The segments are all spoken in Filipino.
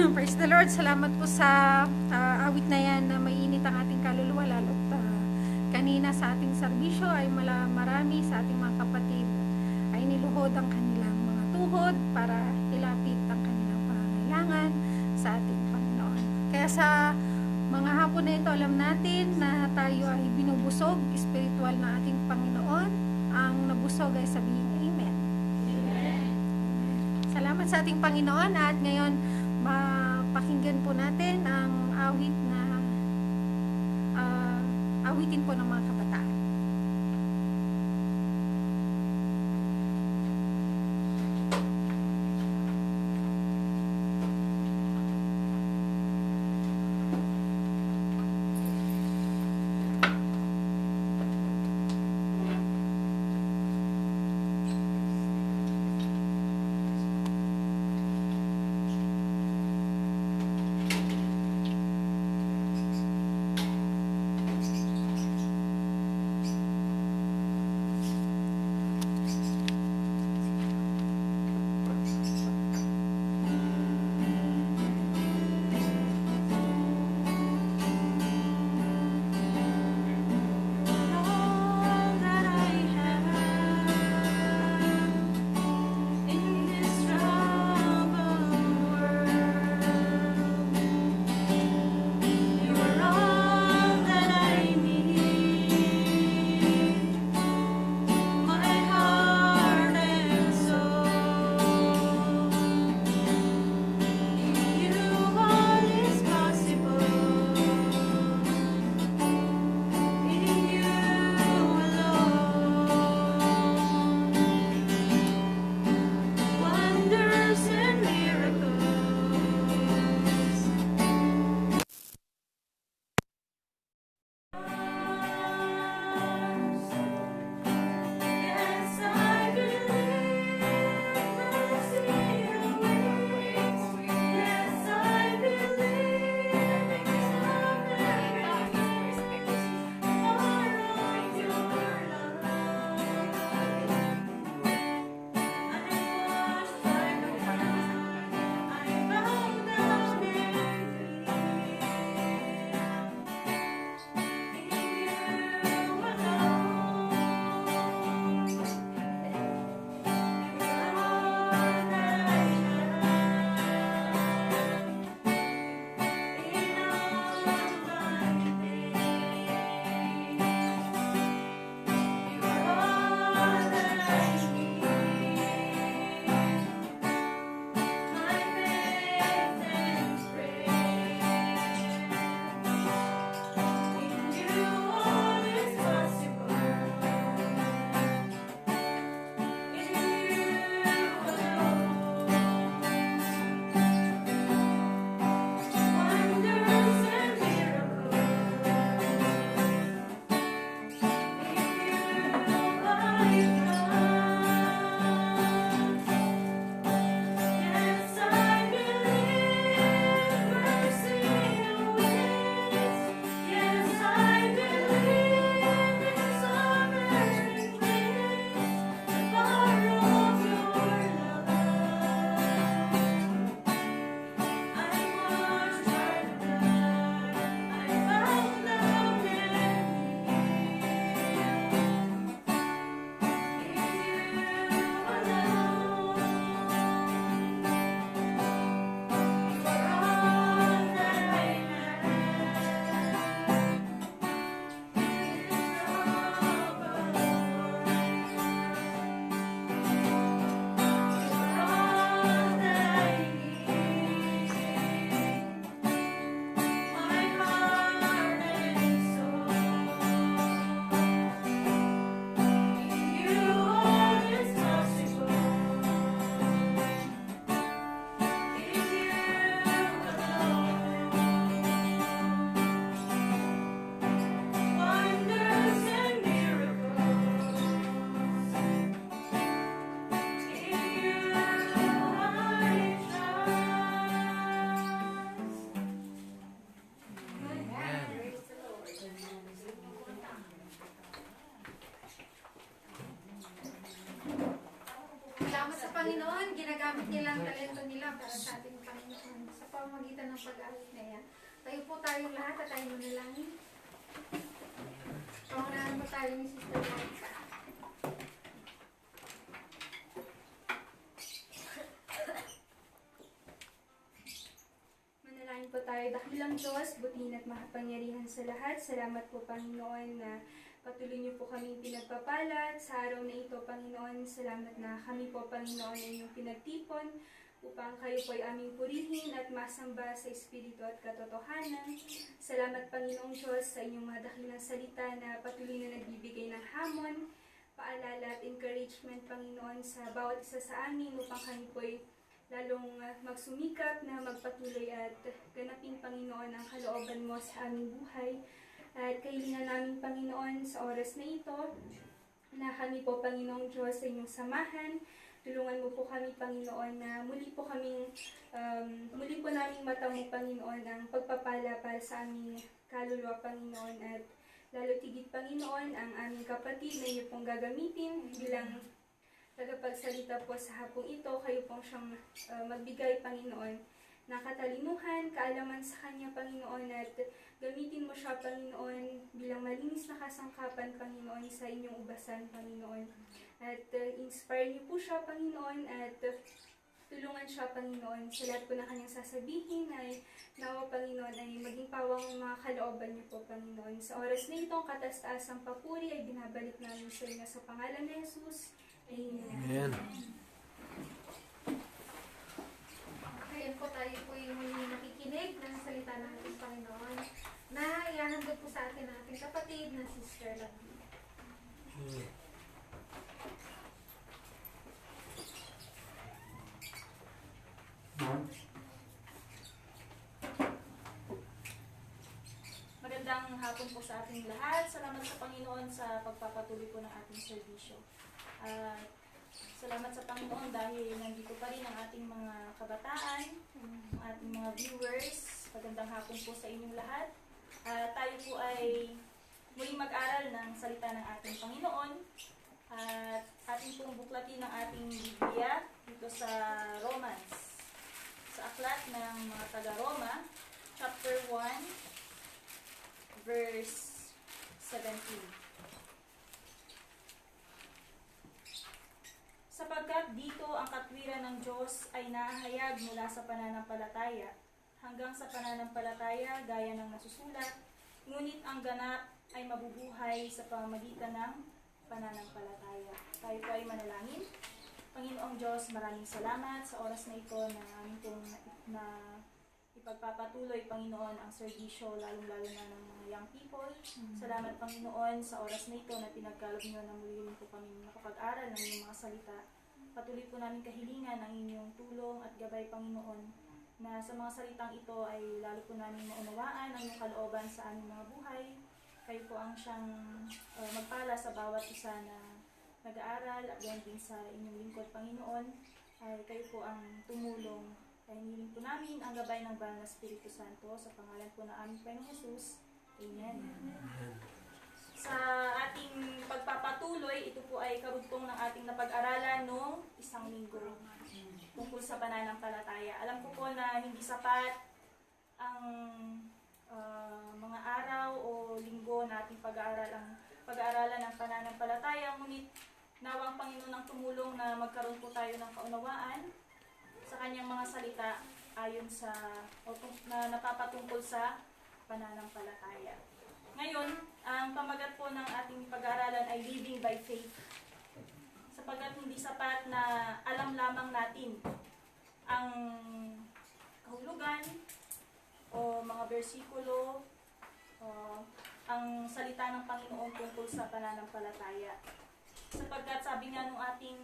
Praise the Lord. Salamat po sa awit na yan na mainit ang ating kaluluwa. Lalo't kanina sa ating serbisyo ay marami sa ating mga kapatid ay niluhod ang kanilang mga tuhod para ilapit ang kanilang pangangailangan sa ating Panginoon. Kaya sa mga hapon na ito, alam natin na tayo ay binubusog spiritual na ating Panginoon. Ang nabusog ay sabihin Amen. Amen. Salamat sa ating Panginoon at ngayon mapakinggan po natin ang awit na awitin po ng mga kabataan. Salamat sa Panginoon, ginagamit nila ang talento nila para sa ating Panginoon. Sa pamamagitan ng pag-awit na yan. Tayo po tayong lahat at tayo manalangin. Pangunahan mo tayo ni Sister Monica. Manalangin po tayo. Dakilang Diyos, butihin at makapangyarihan sa lahat. Salamat po, Panginoon, na patuloy niyo po kaming pinagpapalat. Sa araw na ito, Panginoon, salamat na kami po, Panginoon, ay inyong pinagtipon upang kayo po ay aming purihin at masamba sa Espiritu at katotohanan. Salamat, Panginoong Diyos, sa inyong mga dakilang salita na patuloy na nagbibigay ng hamon, paalala at encouragement, Panginoon, sa bawat isa sa amin upang kami po ay lalong magsumikap na magpatuloy at ganapin, Panginoon, ang kalooban mo sa aming buhay. At kahilingan namin, Panginoon, sa oras na ito, na kami po, Panginoong Diyos, sa inyong samahan. Tulungan mo po kami, Panginoon, na muli po naming matamo, Panginoon, ang pagpapala para sa aming kaluluwa, Panginoon, at lalo tigit, Panginoon, ang aming kapatid na iyo pong gagamitin bilang tagapagsalita po sa hapong ito. Kayo pong siyang magbigay, Panginoon, na katalinuhan, kaalaman sa Kanya, Panginoon, at gamitin mo siya, Panginoon, bilang malinis na kasangkapan, Panginoon, sa inyong ubasan, Panginoon. At inspire niyo po siya, Panginoon, at tulungan siya, Panginoon, sa lahat po na Kanyang sasabihin ay nawa, Panginoon, ay maging pawang mga kalooban niyo po, Panginoon. Sa oras na ito, ang kataas-taasang papuri ay binabalik namin sa inyo sa pangalan ni Jesus. Amen. Amen. Ngayon po tayo po yung muli nakikinig ng salita ng ating Panginoon na ihahandog po sa atin ng ating kapatid na Sister Lovely. Magandang hapon po sa ating lahat. Salamat sa Panginoon sa pagpapatuloy po ng ating serbisyo. At salamat sa Panginoon dahil nandito pa rin ang ating mga kabataan, ang ating mga viewers. Magandang hapon po sa inyong lahat. Tayo po ay muling mag-aral ng salita ng ating Panginoon. At ating pong buklatin ng ating Biblia dito sa Romans. Sa aklat ng mga taga-Roma, chapter 1, verse 17. Sapagkat dito ang katwiran ng Diyos ay nahayag mula sa pananampalataya hanggang sa pananampalataya gaya ng nasusulat, ngunit ang ganap ay mabubuhay sa pamamagitan ng pananampalataya. Tayo po ay manalangin. Panginoong Diyos, maraming salamat sa oras na ito na aming pong na ipagpapatuloy, Panginoon, ang serbisyo, lalong-lalo na ng mga young people. Salamat, Panginoon, sa oras na ito na pinagkaloob niyo na muli po kami nakapag-aral ng inyong mga salita. Patuloy po namin kahilingan ang inyong tulong at gabay, Panginoon, na sa mga salitang ito ay lalo po namin maunawaan ang inyong kalooban sa aming mga buhay. Kayo po ang siyang magpala sa bawat isa na nag-aaral at yan din sa inyong lingkod, Panginoon. Ay kayo po ang tumulong. Kaya hiniling po namin ang gabay ng Banal na Espiritu Santo sa pangalan po ng aming Panginoong Jesus. Amen. Sa ating pagpapatuloy, ito po ay karugtong ng ating napag-aralan noong isang linggo tungkol sa pananampalataya. Alam ko po na hindi sapat ang mga araw o linggo na ating pag-aaralan ng pananampalataya, ngunit nawang Panginoon ang tumulong na magkaroon po tayo ng kaunawaan sa kanyang mga salita ayon sa na napapatungkol sa pananampalataya. Ngayon, ang pamagat po ng ating pag-aaralan ay living by faith. Sapagkat hindi sapat na alam lamang natin ang kahulugan o mga bersikulo o ang salita ng Panginoon tungkol sa pananampalataya. Sapagkat sabi nga nung ating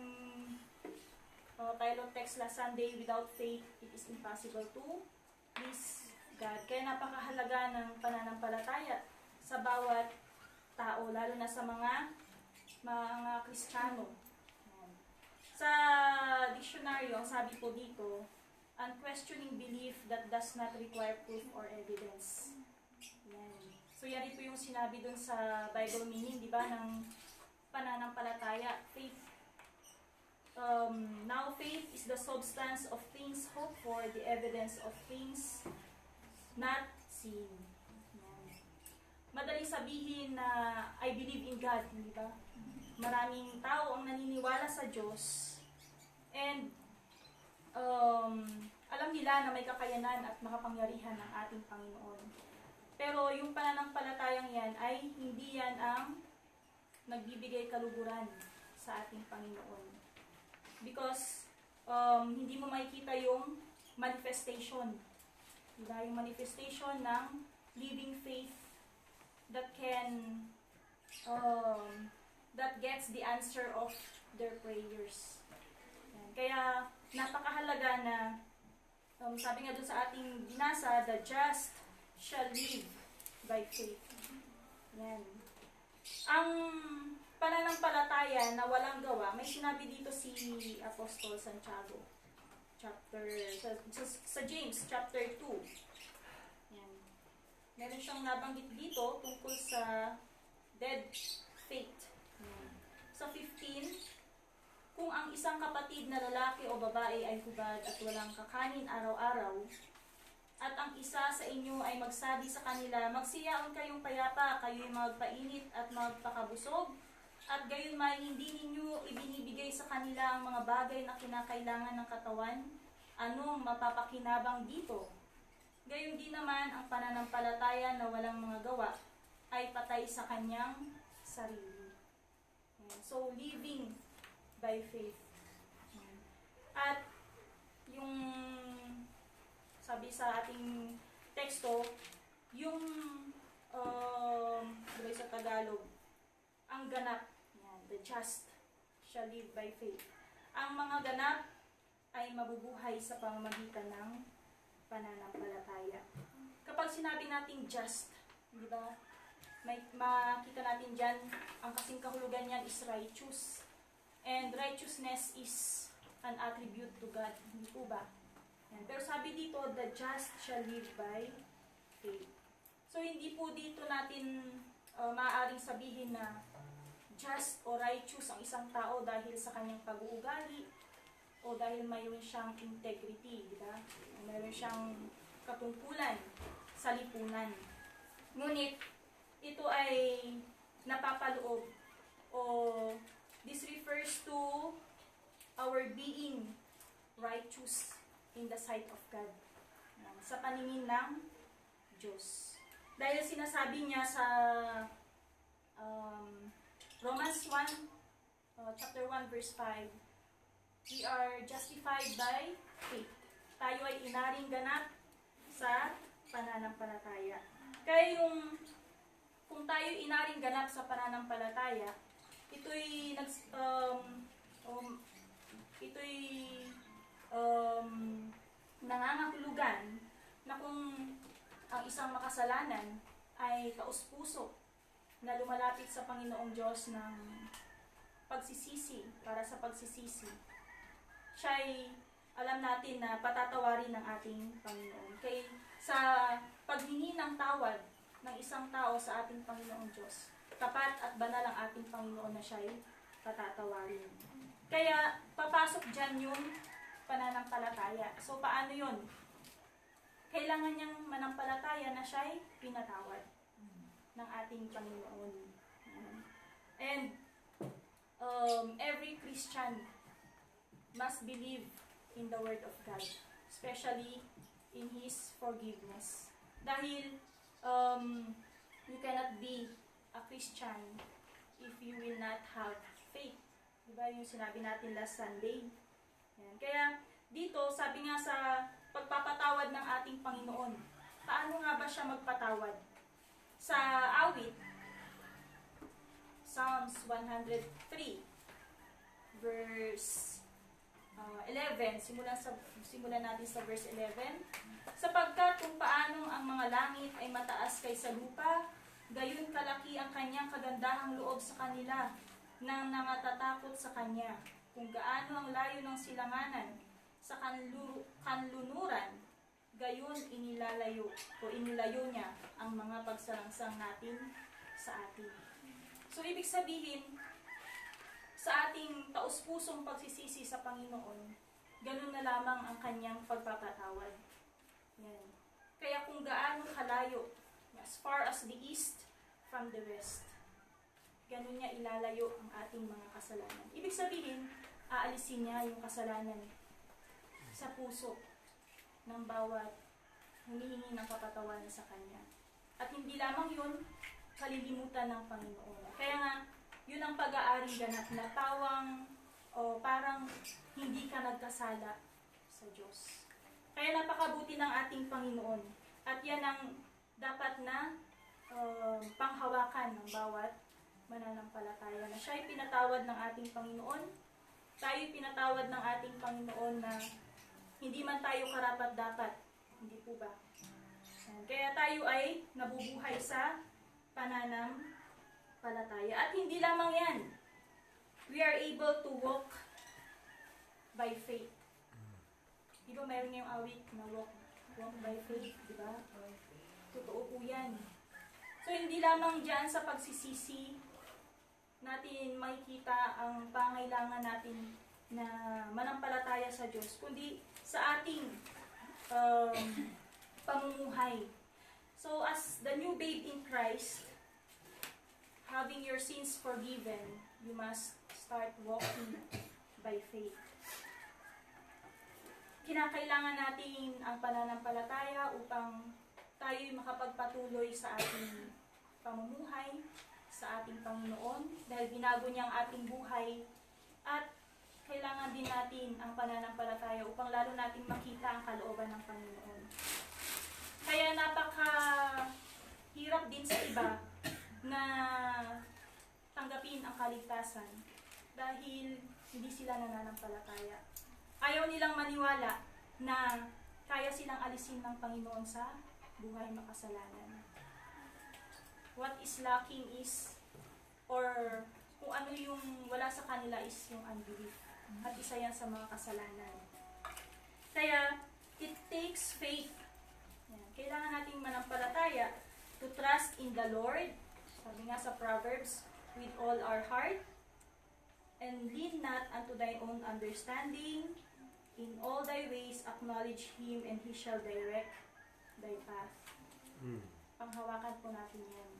title text last Sunday, without faith, it is impossible to please God. Kaya napakahalaga ng pananampalataya sa bawat tao, lalo na sa mga Kristiyano. Sa dictionary, ang sabi po dito, unquestioning belief that does not require proof or evidence. Yan. So yan po yung sinabi dun sa Bible meaning, di ba, ng pananampalataya, faith. now faith is the substance of things hoped for, the evidence of things not seen. Yan. Madaling sabihin na I believe in God, di ba? Maraming tao ang naniniwala sa Diyos and alam nila na may kakayanan at makapangyarihan ng ating Panginoon. Pero yung pananampalatayang yan ay hindi yan ang nagbibigay kaluguran sa ating Panginoon. Because hindi mo makikita yung manifestation. Diba? Yung manifestation ng living faith that can that gets the answer of their prayers. Yan. Kaya napakahalaga na sabi nga dun sa ating binasa, the just shall live by faith. Yan. Ang pananampalataya na walang gawa, may sinabi dito si Apostol Santiago. Sa James, chapter 2. Yan. Meron siyang nabanggit dito tungkol sa dead faith. Yan. Sa 15, kung ang isang kapatid na lalaki o babae ay hubad at walang kakanin araw-araw, at ang isa sa inyo ay magsabi sa kanila, magsiyaon kayong payapa, kayo'y magpainit at magpakabusog, at gayon may hindi ninyo ibinibigay sa kanila ang mga bagay na kinakailangan ng katawan, anong mapapakinabang dito? Gayon din naman ang pananampalataya na walang mga gawa ay patay sa kanyang sarili. So, living by faith. At yung sabi sa ating teksto, yung sa Tagalog, ang ganap, yan, the just shall live by faith. Ang mga ganap ay mabubuhay sa pamamagitan ng pananampalataya. Kapag sinabi nating just, di ba, may makita natin dyan, ang kasing kahulugan niyan is righteous. And righteousness is an attribute to God. Hindi po ba? Yan. Pero sabi dito, the just shall live by faith. So, hindi po dito natin maaaring sabihin na just o righteous ang isang tao dahil sa kanyang pag-uugali o dahil mayroon siyang integrity, di ba? Mayroon siyang katungkulan sa lipunan. Ngunit, ito ay napapaloob o this refers to our being righteous in the sight of God. Sa paningin ng Diyos. Dahil sinasabi niya sa Romans 1, chapter 1, verse 5, we are justified by faith. Tayo ay inaring ganap sa pananampalataya. Kaya kung tayo inaring ganap sa pananampalataya, ito'y nangangahulugan na kung ang isang makasalanan ay taos-puso na lumalapit sa Panginoong Diyos ng pagsisisi, para sa pagsisisi, siya'y alam natin na patatawarin ng ating Panginoon. Kaya sa paghingi ng tawad ng isang tao sa ating Panginoong Diyos, tapat at banal ang ating Panginoon na siya'y patatawarin. Kaya papasok dyan yung pananampalataya. So paano yun? Kailangan niyang manampalataya na siya'y pinatawad ng ating Panginoon. And every Christian must believe in the Word of God, especially in His forgiveness. Dahil you cannot be a Christian if you will not have faith. Diba yung sinabi natin last Sunday? Yan. Kaya dito, sabi nga sa pagpapatawad ng ating Panginoon, paano nga ba siya magpatawad? Sa awit, Psalms 103, verse 11, simulan natin sa verse 11. Sapagkat kung paanong ang mga langit ay mataas kaysa lupa, gayon kalaki ang kanyang kagandahang loob sa kanila nang nangatatakot sa kanya. Kung gaano ang layo ng silanganan sa kanlunuran, gayon inilayo niya ang mga pagsalangsang natin sa atin. So, ibig sabihin, sa ating taus-pusong pagsisisi sa Panginoon, ganun na lamang ang kanyang pagpapatawad. Yan. Kaya kung gaano kalayo, as far as the east from the west, ganun niya ilalayo ang ating mga kasalanan. Ibig sabihin, aalisin niya yung kasalanan sa puso ng bawat humihingi ng kapatawaran sa Kanya. At hindi lamang yun, kalilimutan ng Panginoon. Kaya nga, yun ang pag-aaring ganap na tawang o parang hindi ka nagkasala sa Diyos. Kaya napakabuti ng ating Panginoon. At yan ang dapat na panghawakan ng bawat mananampalataya. Na siya ay pinatawad ng ating Panginoon. Tayo ay pinatawad ng ating Panginoon na hindi man tayo karapat-dapat. Hindi po ba? Kaya tayo ay nabubuhay sa pananampalataya. At hindi lamang yan. We are able to walk by faith. Di ba mayroon ngayong awit na walk by faith, di ba? Totoo po yan. So, hindi lamang dyan sa pagsisisi natin makikita ang pangailangan natin na manampalataya sa Diyos, kundi sa ating pamumuhay. So, as the new babe in Christ, having your sins forgiven, you must start walking by faith. Kinakailangan natin ang pananampalataya upang tayo'y makapagpatuloy sa ating pamumuhay, sa ating Panginoon, dahil binago niya ang ating buhay, at kailangan din natin ang pananampalataya upang lalo natin makita ang kalooban ng Panginoon. Kaya napakahirap din sa iba na tanggapin ang kaligtasan dahil hindi sila nananampalataya. Ayaw nilang maniwala na kaya silang alisin ng Panginoon sa buhay makasalanan. What is lacking is, or kung ano yung wala sa kanila is yung unbelief. At isa yan sa mga kasalanan. Kaya, it takes faith. Yan. Kailangan nating manampalataya to trust in the Lord. Sabi nga sa Proverbs, with all our heart, and lean not unto thy own understanding. In all thy ways acknowledge Him, and He shall direct thy path. Panghawakan po natin yan.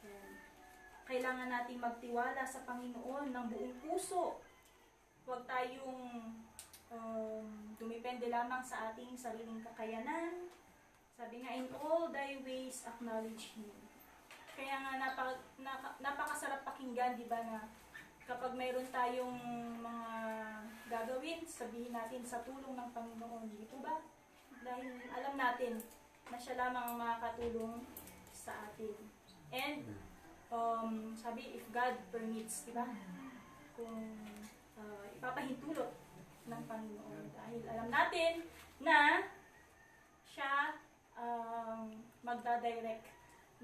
Yan. Kailangan nating magtiwala sa Panginoon ng buong puso. Huwag tayong dumipende lamang sa ating sariling kakayanan. Sabi nga, in all thy ways acknowledge Him. Kaya nga napakasarap pakinggan, di ba, na kapag mayroon tayong mga gagawin, sabihin natin sa tulong ng Panginoon. Dito ba? Dahil alam natin na siya lamang ang makakatulong sa atin. And, sabi, if God permits, di ba? Kung ipapahintulot ng Panginoon. Dahil alam natin na siya magdadirect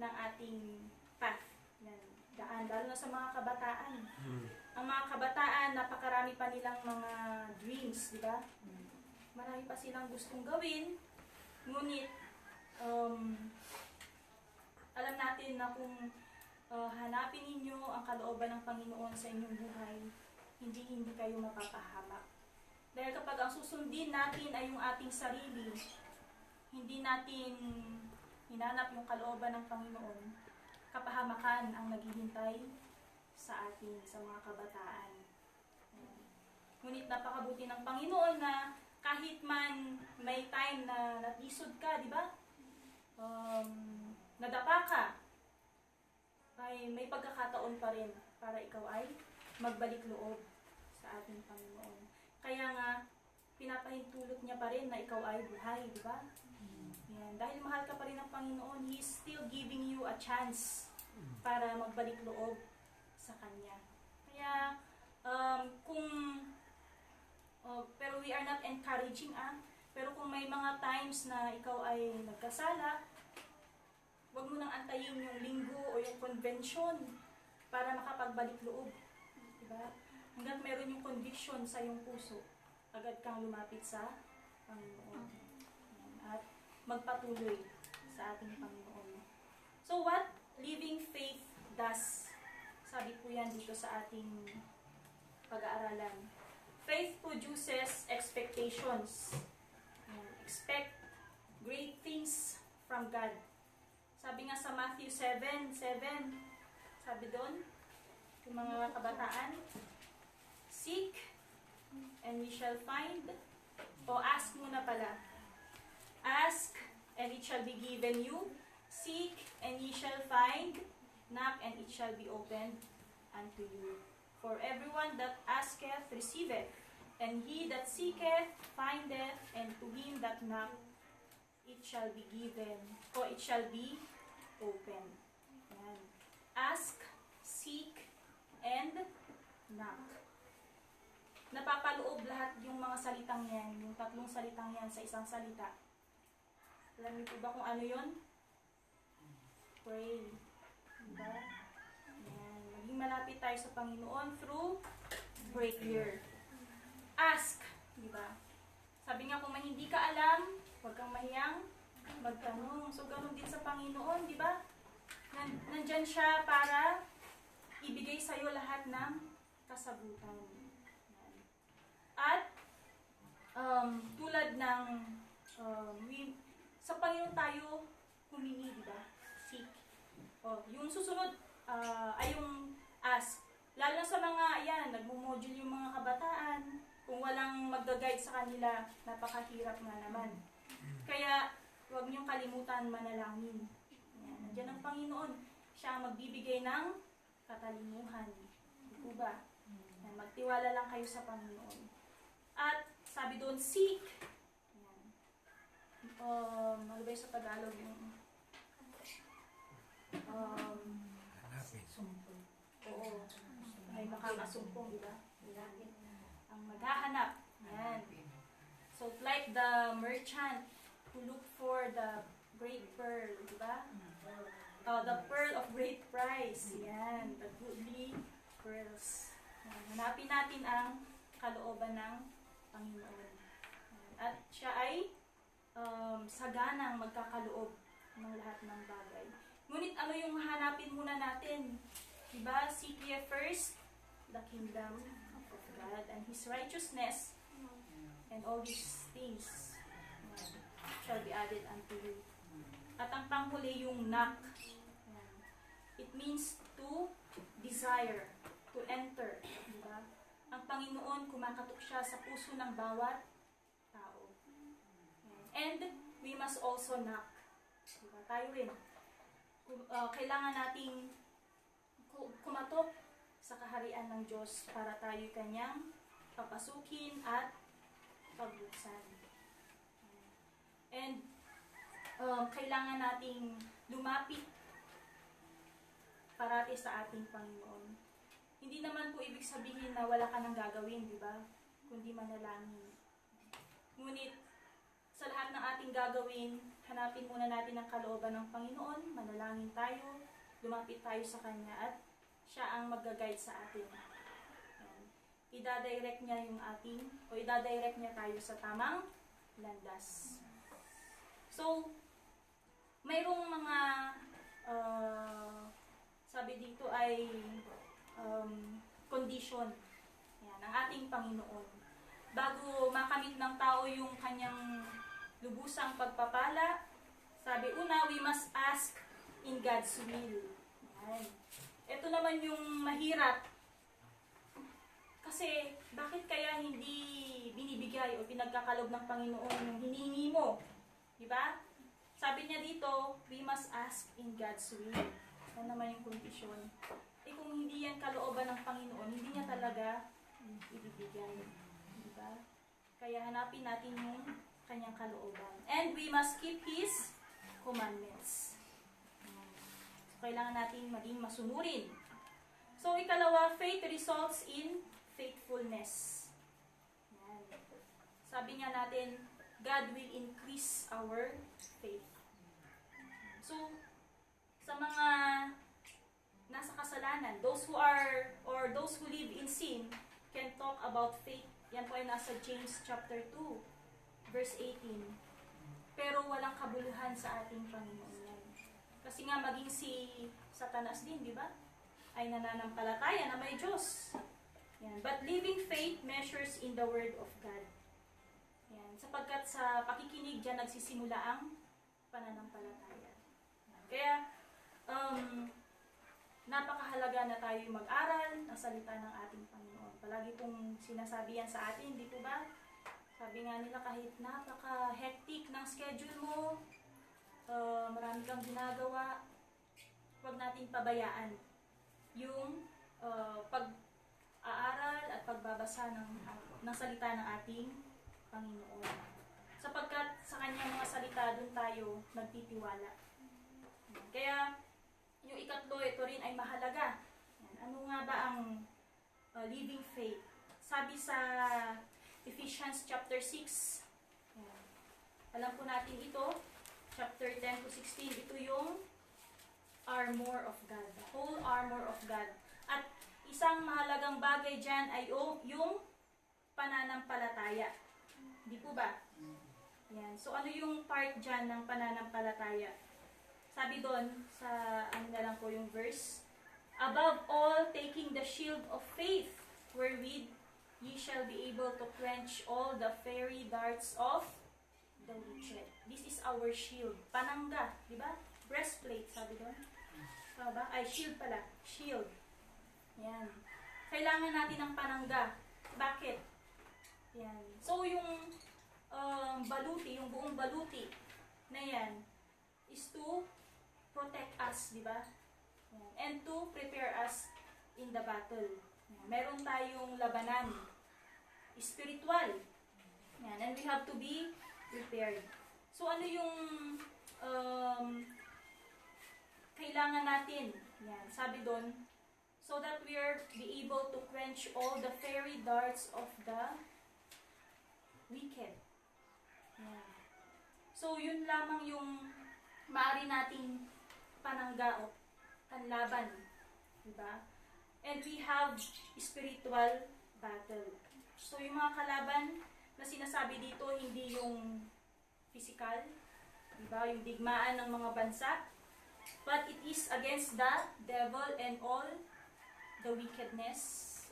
ng ating path. Yan, daan, lalo na sa mga kabataan. Ang mga kabataan, napakarami pa nilang mga dreams, di ba? Marami pa silang gustong gawin, ngunit alam natin na kung hanapin ninyo ang kalooban ng Panginoon sa inyong buhay, hindi kayo mapapahamak. Dahil kapag ang susundin natin ay yung ating sarili, hindi natin hinanap yung kalooban ng Panginoon, kapahamakan ang naghihintay sa atin, sa mga kabataan. Ngunit napakabuti ng Panginoon na kahit man may time na natisod ka, di ba? Nadapa ka, ay may pagkakataon pa rin para ikaw ay magbalik loob sa ating Panginoon. Kaya nga, pinapahintulot niya pa rin na ikaw ay buhay, di ba? Yan. Dahil mahal ka pa rin ng Panginoon, He is still giving you a chance para magbalik loob sa Kanya. Kaya, pero we are not encouraging, pero kung may mga times na ikaw ay nagkasala, huwag mo nang antayin yung linggo o yung convention para makapagbalik loob. Diba? Hanggang meron yung conviction sa iyong puso, agad kang lumapit sa Panginoon. At magpatuloy sa ating Panginoon. So what living faith does? Sabi po yan dito sa ating pag-aaralan. Faith produces expectations. Expect great things from God. Sabi nga sa Matthew 7:7, sabi doon, yung mga kabataan, seek and ye shall find. O ask muna pala. Ask and it shall be given you. Seek and ye shall find. Knock and it shall be opened unto you. For everyone that asketh receiveth, and he that seeketh findeth, and to him that knocketh it shall be given, or it shall be open. Yan. Ask, seek, and knock. Napapaloob lahat yung mga salitang yan, yung tatlong salitang yan sa isang salita. Alam niyo po ba kung ano yun? Pray. Diba? Yan. Maging malapit tayo sa Panginoon through prayer. Ask. Diba? Sabi nga kung hindi ka alam, huwag kang mahiyang magtanong. So, ganun din sa Panginoon, di ba? Nandyan siya para ibigay sa'yo lahat ng kasagutan. At, tulad ng, sa Panginoon tayo humingi, di ba? Seek. Yung susunod ay yung ask. Lalo sa mga, nagmo-module yung mga kabataan. Kung walang mag-guide sa kanila, napakahirap nga naman. Kaya, huwag niyong kalimutan manalangin. Yan. Nandiyan ang Panginoon. Siya ang magbibigay ng katalinuhan. Di ba? Yan. Magtiwala lang kayo sa Panginoon. At, sabi doon, seek. Yan. Ano ba yung sa Tagalog yung oo. Ay makakasumpong, di ba? Ang maghahanap. Yan. So, like the merchant who look for the great pearl, di ba? The pearl of great price. Yan. The goodly pearls. Yan. Hanapin natin ang kalooban ng Panginoon. At siya ay saganang magkakaloob ng lahat ng bagay. Ngunit ano yung hanapin muna natin? Diba? Seek ye first the kingdom of God and His righteousness, and all these things shall be added unto you. At ang panghuli yung knock. It means to desire, to enter. Diba? Ang Panginoon, kumakatok siya sa puso ng bawat tao. And we must also knock. Diba? Tayo rin. Kailangan nating kumatok sa kaharian ng Diyos para tayo kanyang papasukin at pagbuksan. And kailangan nating lumapit parati sa ating Panginoon. Hindi naman po ibig sabihin na wala ka nang gagawin, di ba? Kundi manalangin. Ngunit sa lahat ng ating gagawin, hanapin muna natin ang kalooban ng Panginoon, manalangin tayo, lumapit tayo sa Kanya, at siya ang mag-guide sa atin. Ida-direct niya yung ating, o ida-direct niya tayo sa tamang landas. So, mayroong mga, sabi dito ay condition. Yan, ang ating Panginoon. Bago makamit ng tao yung kanyang lubusang pagpapala, sabi una, we must ask in God's will. Yan. Ito naman yung mahirap. Kasi, bakit kaya hindi binibigay o pinagkakalob ng Panginoon yung hinihingi mo? Diba? Sabi niya dito, we must ask in God's will. Ano naman yung kondisyon? Kung hindi yan kalooban ng Panginoon, hindi niya talaga ibibigay. Diba? Kaya hanapin natin yung kanyang kalooban. And we must keep His commandments. So, kailangan natin maging masunurin. So, ikalawa, faith results in faithfulness. Yan. Sabi nga natin, God will increase our faith. So, sa mga nasa kasalanan, those who live in sin can talk about faith. Yan po ay nasa James chapter 2, verse 18. Pero walang kabuluhan sa ating Panginoon yan. Kasi nga maging si Satanas din, di ba? Ay nananampalataya na may Diyos. Yan. But living faith measures in the Word of God. Yan. Sapagkat sa pakikinig dyan nagsisimula ang pananampalataya. Yan. Kaya, napakahalaga na tayo mag-aral ng salita ng ating Panginoon. Palagi pong sinasabi yan sa atin, di po ba? Sabi nga nila, kahit napaka-hectic ng schedule mo, marami kang ginagawa, huwag nating pabayaan yung pag-aaral at pagbabasa ng salita ng ating Panginoon. Sapagkat sa kanyang mga salita, doon tayo nagtitiwala. Kaya, yung ikatlo, ito rin ay mahalaga. Ano nga ba ang living faith? Sabi sa Ephesians chapter 6, alam po natin ito, chapter 10 to 16, ito yung armor of God, the whole armor of God. At isang mahalagang bagay dyan ay yung pananampalataya. Di po ba? Yan. So ano yung part dyan ng pananampalataya? Sabi doon, sa ano na lang po yung verse, above all, taking the shield of faith, wherewith ye shall be able to quench all the fiery darts of the wicked. This is our shield. Panangga, di ba? Breastplate, sabi doon. Tama ba? Ay, shield pala. Shield. Yan. Kailangan natin ng panangga. Bakit? Yan. So, yung baluti, yung buong baluti na yan, is to protect us, di ba? And to prepare us in the battle. Meron tayong labanan, spiritual. Yan. And we have to be prepared. So, ano yung kailangan natin? Yan. Sabi doon, so that we are be able to quench all the fiery darts of the wicked. Yan. So, yun lamang yung maaari nating panangga o panlaban. Diba? And we have spiritual battle. So, yung mga kalaban na sinasabi dito, hindi yung physical, diba? Yung digmaan ng mga bansa, but it is against the devil and all the wickedness,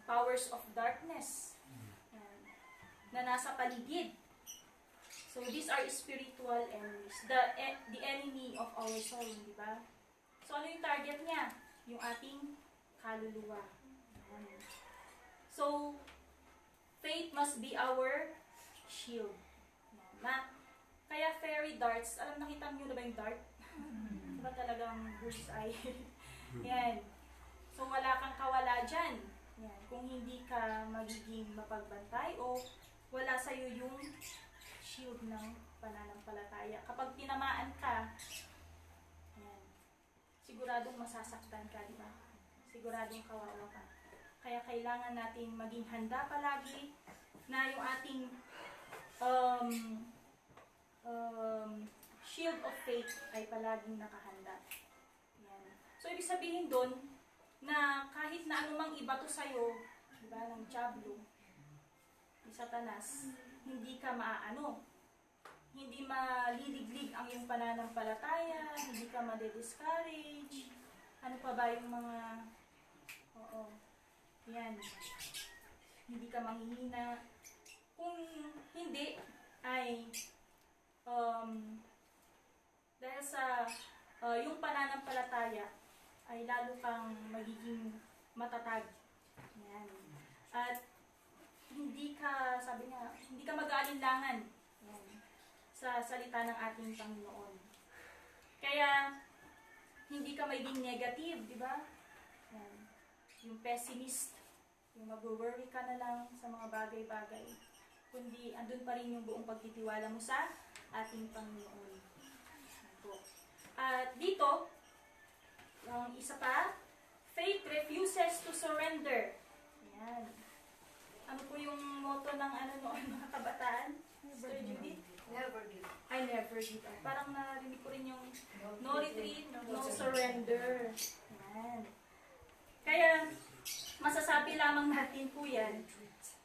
powers of darkness na nasa paligid. So, these are spiritual enemies. The enemy of our soul, di ba? So, ano yung target niya? Yung ating kaluluwa. So, faith must be our shield. Kaya fairy darts, nakita niyo na ba yung dart? Diba talagang bullseye? Yan. So, wala kang kawala dyan. Yan. Kung hindi ka magiging mapagbantay o wala sa'yo yung shield ng pananampalataya. Kapag tinamaan ka, yan, siguradong masasaktan ka, di ba? Siguradong kawawa ka. Kaya kailangan natin maging handa palagi na yung ating shield of faith ay palaging nakahanda. Yan. So, ibig sabihin doon na kahit na anumang ibato sa'yo, di ba, ng Diablo, ni Satanas, hindi ka maaano, hindi maliliglig ang iyong pananampalataya, hindi ka made-discourage, ano pa ba yung mga, yan, hindi ka manghihina. Kung hindi, ay, dahil sa yung pananampalataya, ay lalo kang magiging matatag. Yan. At, hindi ka, sabi niya, hindi ka mag-aalinlangan sa salita ng ating Panginoon. Kaya, hindi ka magiging negative, di ba? Yung pessimist, yung mag-worry ka na lang sa mga bagay-bagay. Kundi, andun pa rin yung buong pagtitiwala mo sa ating Panginoon. At dito, yung isa pa, faith refuses to surrender. Yan. Ano po yung motto ng mga kabataan? Sister Judith? Never give. I never give up. Parang narinig ko rin yung no retreat, no surrender. Yan. Kaya, masasabi lamang natin po yan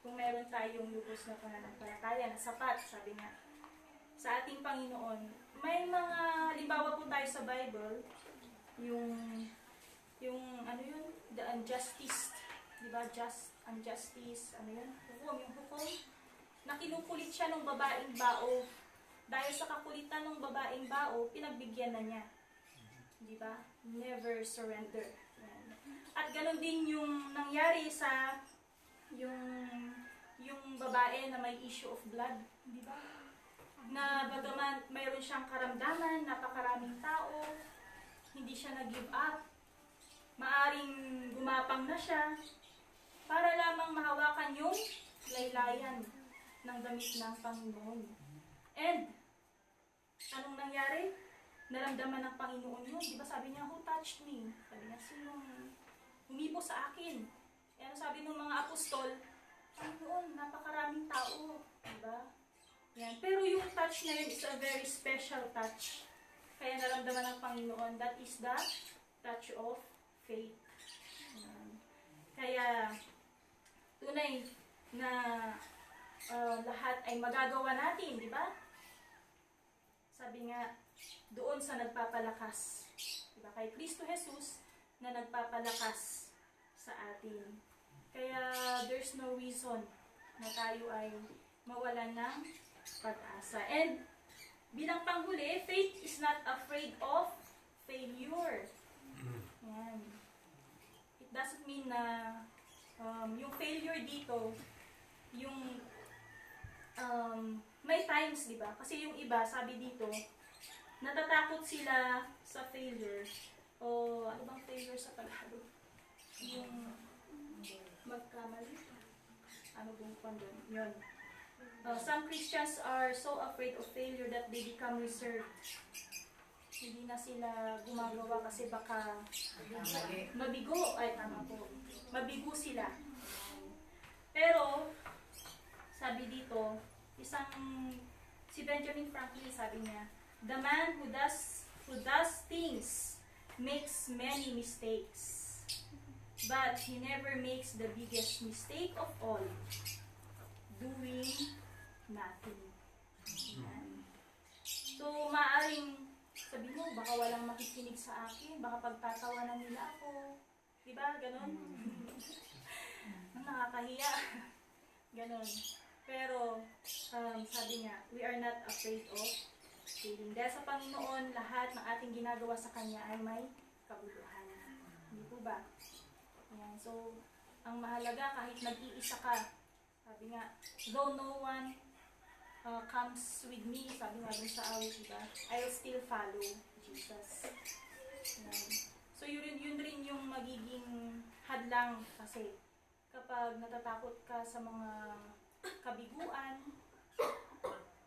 kung meron tayong lubos na pananampalataya na sapat, sabi nga, sa ating Panginoon. May mga, halimbawa po tayo sa Bible, yung yung ano yun, the injustice, di ba? Injustice, ano yun? Hukom, yung hukom. Na kinukulit siya ng babaeng bao. Dahil sa kakulitan ng babaeng bao, pinagbigyan na niya. Di ba? Never surrender. Yan. At ganun din yung nangyari sa yung babae na may issue of blood, di ba? Na bagaman mayroon siyang karamdaman, napakaraming tao, hindi siya nag-give up. Maaring gumapang na siya para lamang mahawakan yung laylayan ng damit ng Panginoon. And, anong nangyari? Naramdaman ng Panginoon yun. Di ba sabi niya, who touched me? Sabi niya, sinong humipo sa akin? E ano sabi ng mga apostol? Panginoon, napakaraming tao. Di ba? Yan. Pero yung touch na yun is a very special touch. Kaya naramdaman ng Panginoon, that is the touch of faith. Yan. Kaya, tunay na lahat ay magagawa natin, di ba? Sabi nga, doon sa nagpapalakas. Diba? Kay Kristo Jesus na nagpapalakas sa atin. Kaya there's no reason na tayo ay mawalan ng pag-asa. And bilang panghuli, faith is not afraid of failure. Yan. It doesn't mean na yung failure dito, yung may times, di ba? Kasi yung iba, sabi dito, natatakot sila sa failure. O, ano bang failure sa Tagalog? Yung magkamali. Ano bang pandun? Yun. Some Christians are so afraid of failure that they become reserved. Hindi na sila gumagawa kasi baka mabigo. Ay, tama po. Mabigo sila. Pero, sabi dito, si Benjamin Franklin, sabi niya, the man who does things makes many mistakes, but he never makes the biggest mistake of all, doing nothing. Yan. So, maaring sabi mo, baka walang makikinig sa akin, baka pagtatawanan nila ako. Diba? Ganon? Nakakahiya. Ganon. Pero, sabi nga, we are not afraid of failing. Dahil sa Panginoon, lahat ng ating ginagawa sa Kanya ay may kabuluhan. Hindi po ba? Ayan. So, ang mahalaga, kahit nag-iisa ka, sabi nga, though no one comes with me, sabi nga dun sa awit, diba? I'll still follow Jesus. Ayan. So, yun rin yung magiging hadlang kasi kapag natatakot ka sa mga kabiguan,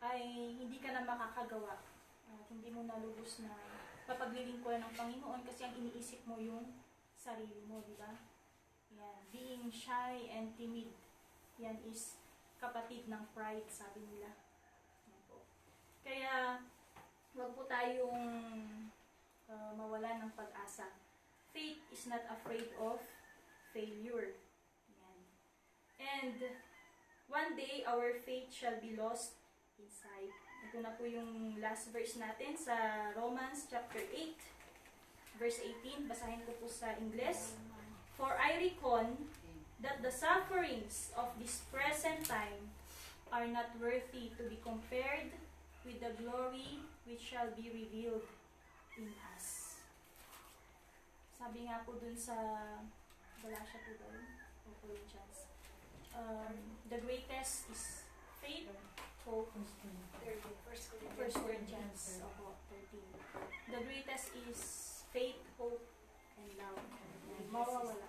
ay hindi ka na makakagawa. Hindi mo nalubos na papaglilingkuran ng Panginoon kasi ang iniisip mo yung sarili mo, di ba? Yan. Being shy and timid, yan is kapatid ng pride, sabi nila. Yan po. Kaya, huwag po tayong mawalan ng pag-asa. Faith is not afraid of failure. Yan. And, one day, our faith shall be lost inside. Ito na po yung last verse natin sa Romans chapter 8, verse 18. Basahin ko po sa Ingles. For I reckon that the sufferings of this present time are not worthy to be compared with the glory which shall be revealed in us. Sabi nga po dun sa Galatia po ba yun? O Corinthians. The greatest is faith, hope, First Corinthians 13. The greatest is faith, hope, and love. Mawawala.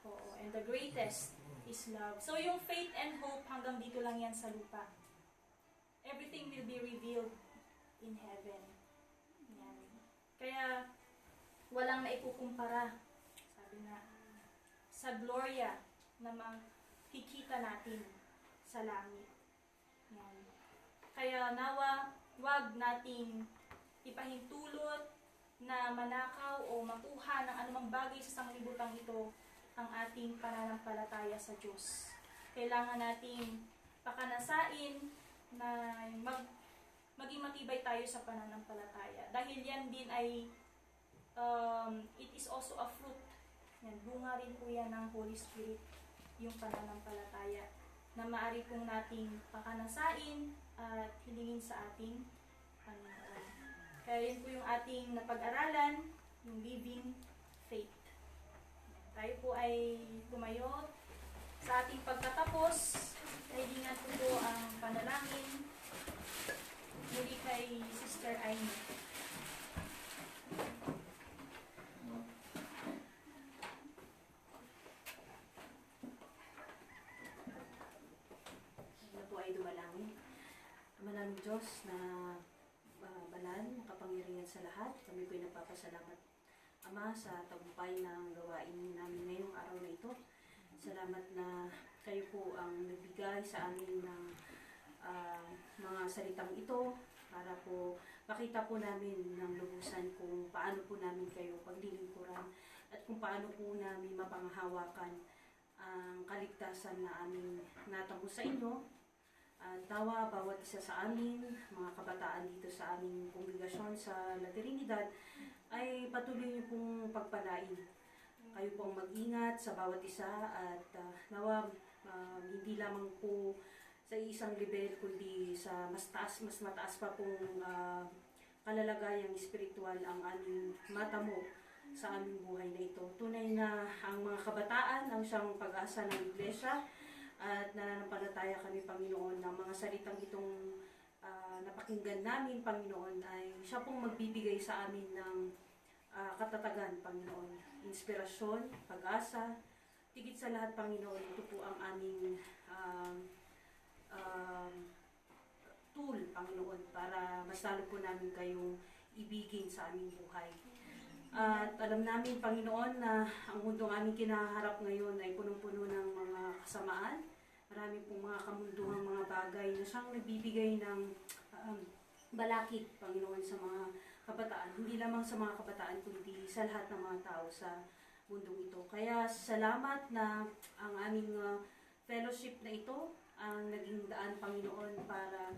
Oo. And the greatest is love. So yung faith and hope hanggang dito lang yan sa lupa. Everything will be revealed in heaven. Yan. Kaya walang naikukumpara. Sabi nga, sa gloria na makikita natin sa langit. Yan. Kaya nawa, wag nating ipahintulot na manakaw o makuha ng anumang bagay sa sanglibutang ito ang ating pananampalataya sa Diyos. Kailangan nating pakanasain na maging matibay tayo sa pananampalataya. Dahil yan din ay it is also a fruit. Yan, bunga rin po yan ng Holy Spirit, yung pananampalataya, na maaari pong nating pakanasain at hilingin sa ating Panginoon. Kaya yun po yung ating napag-aralan, yung living faith. Tayo po ay tumayo sa ating pagtatapos. Hilingan po ang panalangin muli kay Sister Aimee. Na po ay dumalangin. Ama namin Diyos na banal, makapangyarihan sa lahat, kami po ay nagpapasalamat, Ama, sa tagumpay ng gawain namin ngayong araw na ito. Salamat na kayo po ang nagbigay sa amin ng mga salitang ito para po makita po namin ng lubusan kung paano po namin kayo paglilingkuran at kung paano po namin mapanghahawakan ang kaligtasan na aming natamo sa inyo. At nawa bawat isa sa amin, mga kabataan dito sa aming kongregasyon sa La Trinidad, ay patuloy niyo pong pagpalain. Kayo pong mag-ingat sa bawat isa at nawa hindi lamang po sa isang level kundi sa mas mataas pa pong kalalagayang espiritual ang aming matamo sa aming buhay na ito. Tunay na ang mga kabataan ang siyang pag-asa ng Iglesia at nananampalataya kami, Panginoon, na mga salitang itong napakinggan namin, Panginoon, ay siya pong magbibigay sa amin ng katatagan, Panginoon, inspirasyon, pag-asa. Tigit sa lahat, Panginoon, ito po ang aming tool, Panginoon, para mas lalo po namin kayong ibigin sa aming buhay. At alam namin, Panginoon, na ang mundong aming kinaharap ngayon ay punong-puno ng mga kasamaan. Marami pong mga kamunduhang mga bagay na siyang nagbibigay ng balakid, Panginoon, sa mga kabataan. Hindi lamang sa mga kabataan, kundi sa lahat ng mga tao sa mundong ito. Kaya salamat na ang aming fellowship na ito ang naging daan, Panginoon, para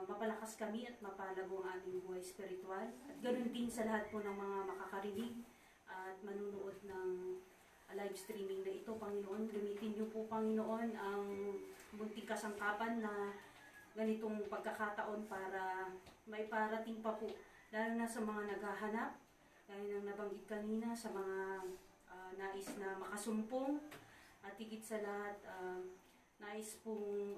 mapalakas kami at mapalago ang aming buhay spiritual. At ganoon din sa lahat po ng mga makakarinig at manunood ng live streaming na ito, Panginoon. Gamitin niyo po, Panginoon, ang munting kasangkapan na ganitong pagkakataon para may parating pa po, lalo na sa mga naghahanap, gaya ng nabanggit kanina, sa mga nais na makasumpong, at higit sa lahat, nais pong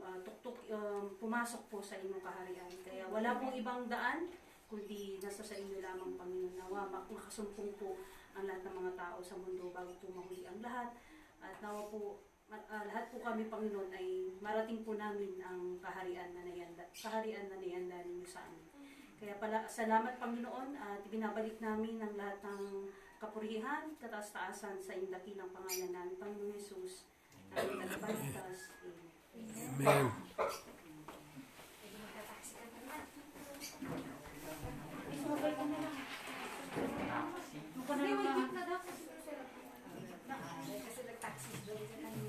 pumasok po sa inyong kaharian. Kaya wala pong ibang daan, kundi nasa sa inyo lamang, Panginoon. Nawa makasumpong po ang lahat ng mga tao sa mundo bago po mahuli ang lahat. At nawa po, lahat po kami, Panginoon, ay marating po namin ang kaharian na nayanda ninyo sa amin. Kaya salamat, Panginoon, at ibinabalik namin ang lahat ng kapurihan, kataas-taasan sa indakilang pangalan namin, Panginoon Jesus, namin nagpalitas. Amen. Kasi nag-taxi doon sa kanina.